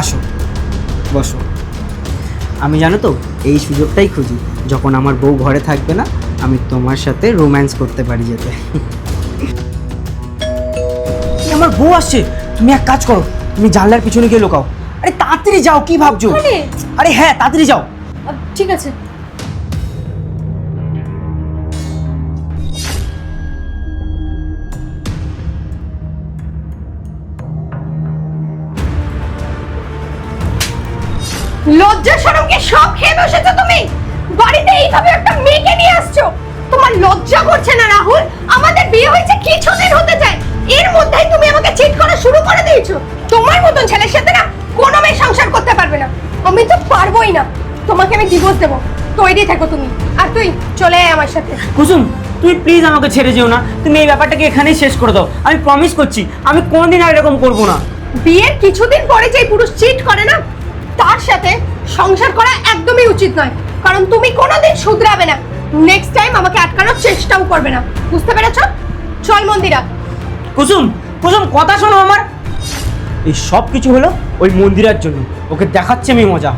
আসো, বসো। আমি জানো তো এই সুযোগটাই খুঁজি, যখন আমার বউ ঘরে থাকবে না আমি তোমার সাথে রোম্যান্স করতে পারি যেতে। আমার বউ আসছে, তুমি এক কাজ করো, তুমি জানলার পিছনে গিয়ে লুকাও। আরে তাড়াতাড়ি যাও, কি ভাবছো? আরে হ্যাঁ, তাড়াতাড়ি যাও। ঠিক আছে। লজ্জা শরম কি সব খেয়ে বসেছো তুমি? বাড়িতে এইভাবে একটা মেয়েকে নিয়ে আসছো, তোমার লজ্জা করছে না রাহুল? আমাদের বিয়ে হয়েছে কিছুদিন হতে যায়, এর মধ্যেই তুমি আমাকে চিট করা শুরু করে দিয়েছো। তোমার মতন ছেলের সাথে না কোনো মেয়ে সংসার করতে পারবে না। আমি তো পারবোই না, তোমাকে আমি ডিভোর্স দেবো। তৈরি থেকো তুমি, আর তুই চলে আয় আমার সাথে। কুসুম, তুমি প্লিজ আমাকে ছেড়ে যেও না, তুমি এই ব্যাপারটাকে এখানেই শেষ করে দাও। আমি প্রমিস করছি আমি কোনোদিন আর এরকম করবো না। বিয়ের কিছুদিন পরে যে পুরুষ চিট করে না, তার সাথে সংসার করা একদমই উচিত নয়, কারণ তুমি কোনোদিন শুধরাবে না। নেক্সট টাইম আমাকে আটকানোর চেষ্টাও করবে না, বুঝতে পেরেছো? চল মন্দিরা। কুসুম, কুসুম কথা শোনো আমার। এই সব কিছু হলো ওই মন্দিরের জন্য, ওকে দেখাচ্ছে আমি মজা।